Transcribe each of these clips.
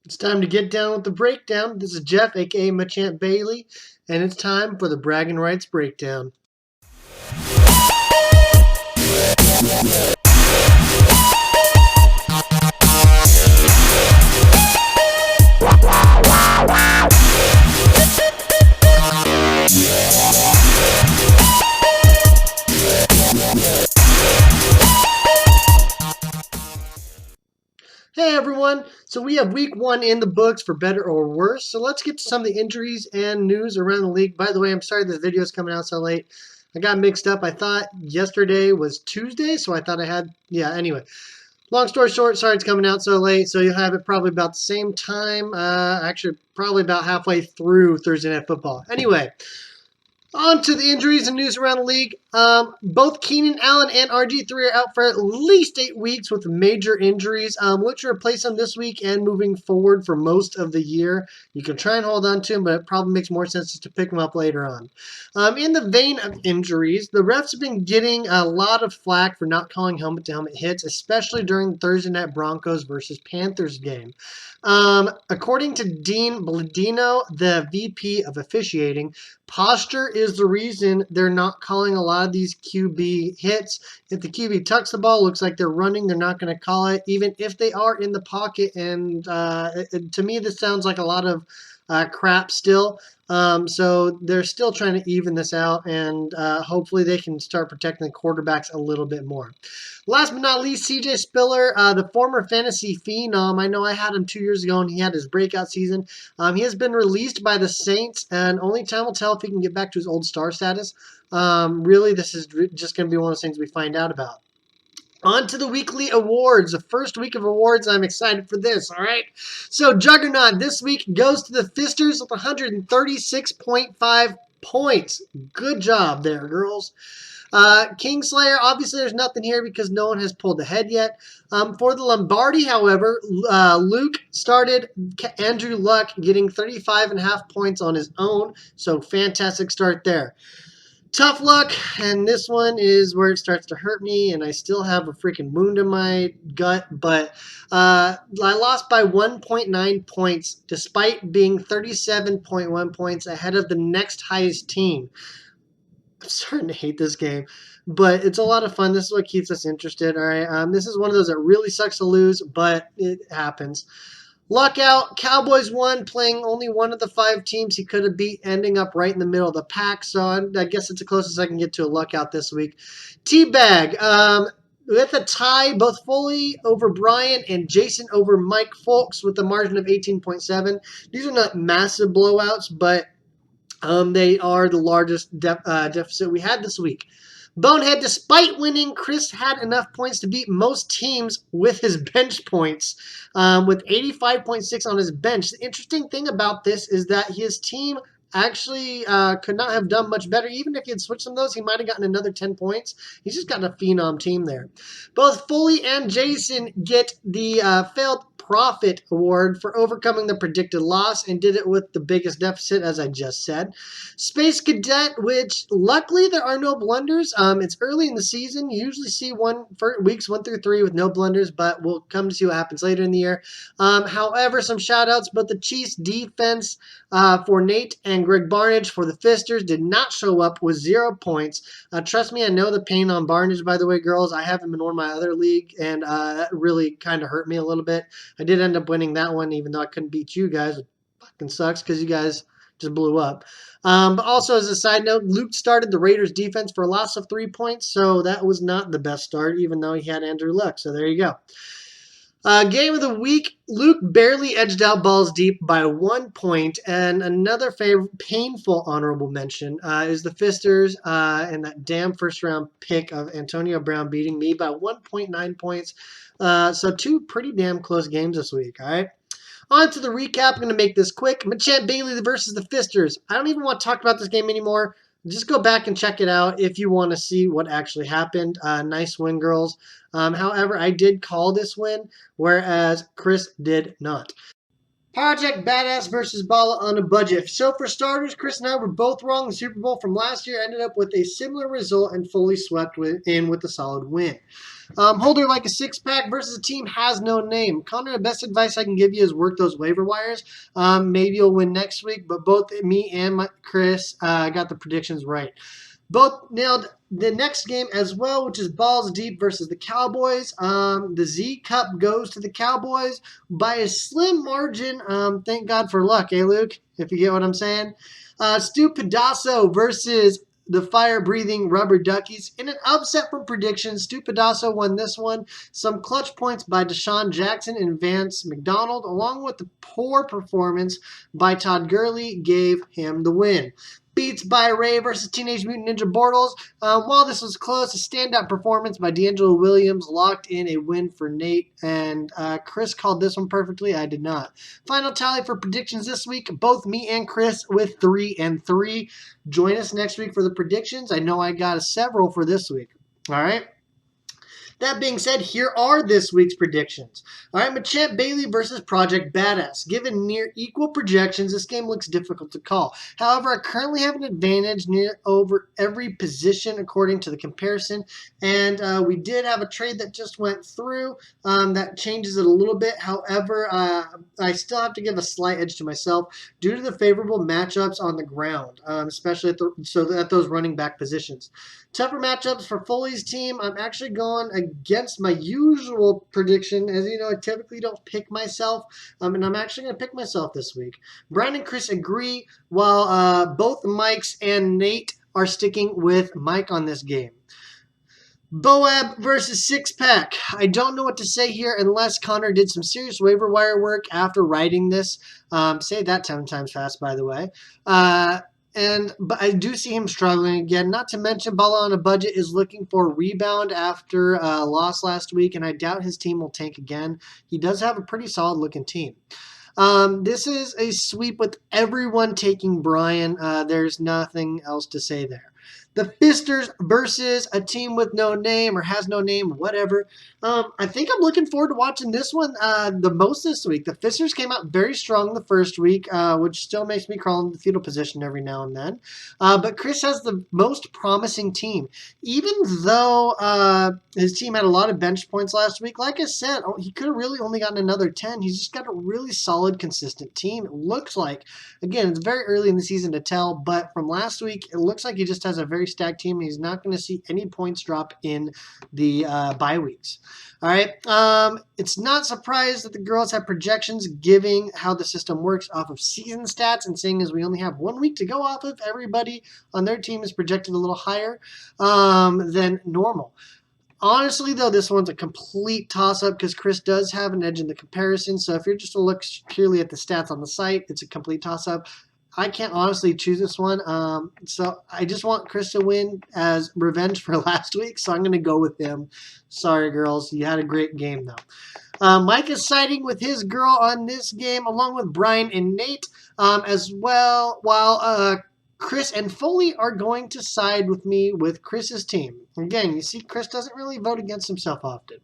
It's time to get down with the breakdown. This is Jeff, aka Machamp Bailey, and it's time for the Bragging Rights Breakdown. Hey everyone! So we have week 1 in the books for better or worse. So let's get to some of the injuries and news around the league. By the way, I'm sorry this video is coming out so late. I got mixed up. I thought yesterday was Tuesday, so I thought I had, anyway. Long story short, sorry it's coming out so late. So you'll have it probably about the same time. Actually, probably about halfway through Thursday Night Football. Anyway. On to the injuries and news around the league. Both Keenan Allen and RG3 are out for at least 8 weeks with major injuries. Look to replace them this week and moving forward for most of the year. You can try and hold on to them, but it probably makes more sense just to pick them up later on. In the vein of injuries, the refs have been getting a lot of flack for not calling helmet-to-helmet hits, especially during Thursday Night Broncos versus Panthers game. According to Dean Bledino, the VP of officiating, posture is the reason they're not calling a lot of these QB hits. If the QB tucks the ball, looks like they're running, they're not going to call it, even if they are in the pocket. And to me, this sounds like a lot of crap still. So they're still trying to even this out, and hopefully they can start protecting the quarterbacks a little bit more. Last but not least, CJ Spiller, the former fantasy phenom. I know I had him 2 years ago, and he had his breakout season. He has been released by the Saints, and only time will tell if he can get back to his old star status. Really, this is just going to be one of those things we find out about. On to the weekly awards. The first week of awards, I'm excited for this, all right? So, Juggernaut this week goes to the Fisters with 136.5 points. Good job there, girls. Kingslayer, obviously there's nothing here because no one has pulled ahead yet. For the Lombardi, however, Luke started Andrew Luck getting 35.5 points on his own, so fantastic start there. Tough luck, and this one is where it starts to hurt me, and I still have a freaking wound in my gut, but I lost by 1.9 points despite being 37.1 points ahead of the next highest team. I'm starting to hate this game, but it's a lot of fun. This is what keeps us interested, all right? This is one of those that really sucks to lose, but it happens. Lockout, Cowboys won, playing only one of the 5 teams he could have beat, ending up right in the middle of the pack. So I guess it's the closest I can get to a lockout this week. Teabag, with a tie, both Foley over Brian and Jason over Mike Folks with a margin of 18.7. These are not massive blowouts, but they are the largest deficit we had this week. Bonehead, despite winning, Chris had enough points to beat most teams with his bench points, with 85.6 on his bench. The interesting thing about this is that his team actually could not have done much better. Even if he had switched some of those, he might have gotten another 10 points. He's just got a phenom team there. Both Foley and Jason get the failed profit award for overcoming the predicted loss and did it with the biggest deficit, as I just said. Space Cadet, which luckily there are no blunders. It's early in the season. You usually see weeks 1 through 3 with no blunders, but we'll come to see what happens later in the year. However, some shout outs, but the Chiefs defense for Nate and Greg Barnage for the Fisters did not show up with 0 points. Trust me, I know the pain on Barnage, by the way, girls. I have him in one of my other league, and that really kind of hurt me a little bit. I did end up winning that one, even though I couldn't beat you guys. It fucking sucks because you guys just blew up. But also, as a side note, Luke started the Raiders defense for a loss of 3 points, so that was not the best start, even though he had Andrew Luck. So there you go. Game of the week, Luke barely edged out Balls Deep by 1 point, and another painful honorable mention is the Fisters and that damn first-round pick of Antonio Brown beating me by 1.9 points. So 2 pretty damn close games this week, all right? On to the recap. I'm going to make this quick. Machamp Bailey versus the Fisters. I don't even want to talk about this game anymore. Just go back and check it out if you want to see what actually happened. Nice win, girls. However, I did call this win, whereas Chris did not. Project Badass versus Bala on a budget. So for starters, Chris and I were both wrong. The Super Bowl from last year ended up with a similar result and fully swept in with a solid win. Holder like a six-pack versus a team has no name. Connor, the best advice I can give you is work those waiver wires. Maybe you'll win next week, but both me and Chris got the predictions right. Both nailed the next game as well, which is Balls Deep versus the Cowboys. The Z Cup goes to the Cowboys by a slim margin. Thank God for luck, Luke? If you get what I'm saying. Stu Pedasso versus the fire-breathing Rubber Duckies. In an upset from predictions, Stu Pedasso won this one. Some clutch points by Deshaun Jackson and Vance McDonald, along with the poor performance by Todd Gurley, gave him the win. Beats by Ray versus Teenage Mutant Ninja Bortles. While this was close, a standout performance by D'Angelo Williams locked in a win for Nate. And Chris called this one perfectly. I did not. Final tally for predictions this week. Both me and Chris with 3 and 3. Join us next week for the predictions. I know I got several for this week. All right. That being said, here are this week's predictions. All right, Machamp Bailey versus Project Badass. Given near equal projections, this game looks difficult to call. However, I currently have an advantage near over every position according to the comparison. And we did have a trade that just went through that changes it a little bit. However, I still have to give a slight edge to myself due to the favorable matchups on the ground, especially at those running back positions. Tougher matchups for Foley's team. I'm actually going against my usual prediction. As you know, I typically don't pick myself, and I'm actually going to pick myself this week. Brian and Chris agree, while both Mike's and Nate are sticking with Mike on this game. Boab versus Six-Pack. I don't know what to say here unless Connor did some serious waiver wire work after writing this. Say that 10 times fast, by the way. But I do see him struggling again. Not to mention, Bala on a budget is looking for a rebound after a loss last week, and I doubt his team will tank again. He does have a pretty solid-looking team. This is a sweep with everyone taking Brian. There's nothing else to say there. The Fisters versus a team with no name or has no name, whatever. I think I'm looking forward to watching this one the most this week. The Fisters came out very strong the first week, which still makes me crawl into the fetal position every now and then. But Chris has the most promising team. Even though his team had a lot of bench points last week, like I said, he could have really only gotten another 10. He's just got a really solid, consistent team. It looks like, again, it's very early in the season to tell, but from last week, it looks like he just has a very stacked team. He's not going to see any points drop in the bye weeks. All right. It's not surprised that the girls have projections giving how the system works off of season stats, and seeing as we only have 1 week to go off of, everybody on their team is projected a little higher than normal. Honestly, though, this one's a complete toss-up because Chris does have an edge in the comparison. So if you're just to look purely at the stats on the site, it's a complete toss-up. I can't honestly choose this one. So I just want Chris to win as revenge for last week. So I'm going to go with him. Sorry, girls. You had a great game, though. Mike is siding with his girl on this game, along with Brian and Nate as well, while Chris and Foley are going to side with me with Chris's team. Again, you see, Chris doesn't really vote against himself often.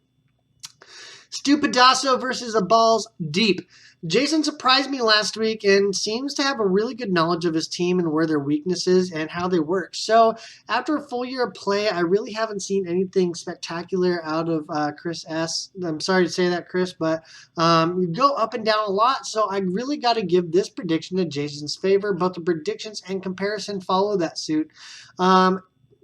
Stu Pedasso versus the Balls Deep. Jason surprised me last week and seems to have a really good knowledge of his team and where their weaknesses and how they work. So after a full year of play, I really haven't seen anything spectacular out of Chris S. I'm sorry to say that, Chris, but you go up and down a lot. So I really got to give this prediction to Jason's favor. Both the predictions and comparison follow that suit.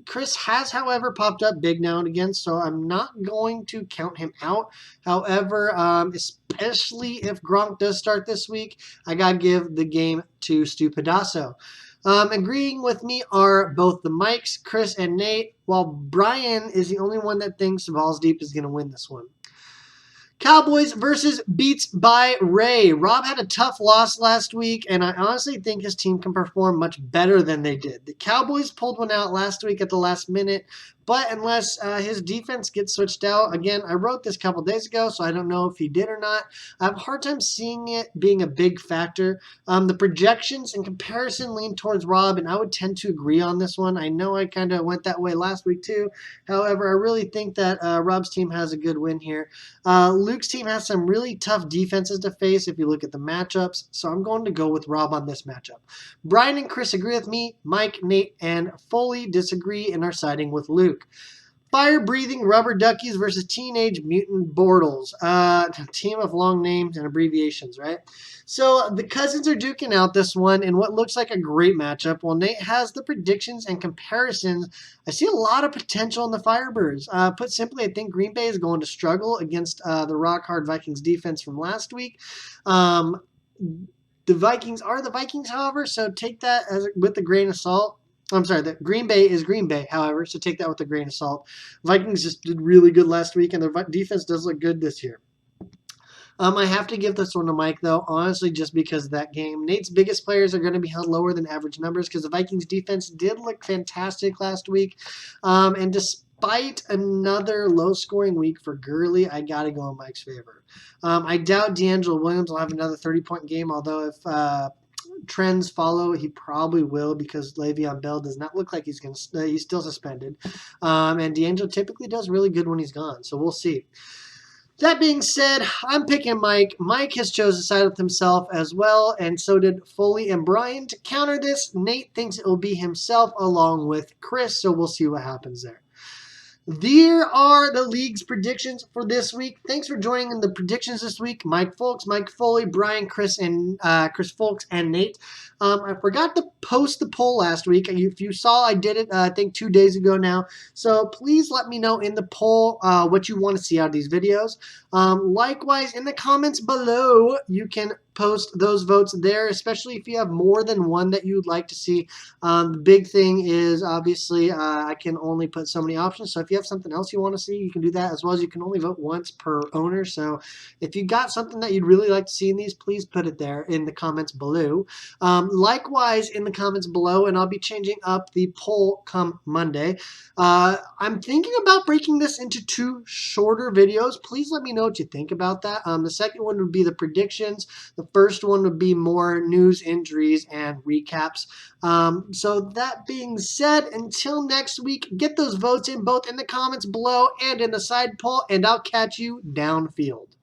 Chris has, however, popped up big now and again, so I'm not going to count him out. However, especially if Gronk does start this week, I got to give the game to Stu Pedasso. Agreeing with me are both the Mikes, Chris and Nate, while Brian is the only one that thinks Balls Deep is going to win this one. Cowboys versus Beats by Ray. Rob had a tough loss last week, and I honestly think his team can perform much better than they did. The Cowboys pulled one out last week at the last minute, but unless his defense gets switched out, again, I wrote this a couple days ago, so I don't know if he did or not. I have a hard time seeing it being a big factor. The projections and comparison lean towards Rob, and I would tend to agree on this one. I know I kind of went that way last week too. However, I really think that Rob's team has a good win here. Luke's team has some really tough defenses to face if you look at the matchups, so I'm going to go with Rob on this matchup. Brian and Chris agree with me. Mike, Nate, and Foley disagree and are siding with Luke. Fire-breathing rubber duckies versus Teenage Mutant Bortles. Team of long names and abbreviations, right? So the cousins are duking out this one in what looks like a great matchup. While Nate has the predictions and comparisons, I see a lot of potential in the Firebirds. Put simply, I think Green Bay is going to struggle against the rock-hard Vikings defense from last week. The Vikings are the Vikings, however, so take that with a grain of salt. I'm sorry, the Green Bay is Green Bay, however, so take that with a grain of salt. Vikings just did really good last week, and their defense does look good this year. I have to give this one to Mike, though, honestly, just because of that game. Nate's biggest players are going to be held lower than average numbers because the Vikings defense did look fantastic last week. And despite another low-scoring week for Gurley, I got to go in Mike's favor. I doubt DeAngelo Williams will have another 30-point game, although if trends follow, he probably will because Le'Veon Bell does not look like he's still suspended. And DeAngelo typically does really good when he's gone, so we'll see. That being said, I'm picking Mike. Mike has chosen to side with himself as well, and so did Foley and Brian. To counter this, Nate thinks it will be himself along with Chris, so we'll see what happens there. There are the league's predictions for this week. Thanks for joining in the predictions this week. Mike Folks, Mike Foley, Brian, Chris, and Chris Folks, and Nate. I forgot to post the poll last week. If you saw, I did it, I think 2 days ago now. So please let me know in the poll what you want to see out of these videos. Likewise, in the comments below, you can post those votes there, especially if you have more than one that you'd like to see. The big thing is obviously I can only put so many options. So if you have something else you want to see, you can do that, as well as you can only vote once per owner. So if you got something that you'd really like to see in these, please put it there in the comments below. Likewise, in the comments below, and I'll be changing up the poll come Monday. I'm thinking about breaking this into 2 shorter videos. Please let me know what you think about that. The second one would be the predictions. The first one would be more news, injuries, and recaps. So that being said, until next week, get those votes in both in the comments below and in the side poll, and I'll catch you downfield.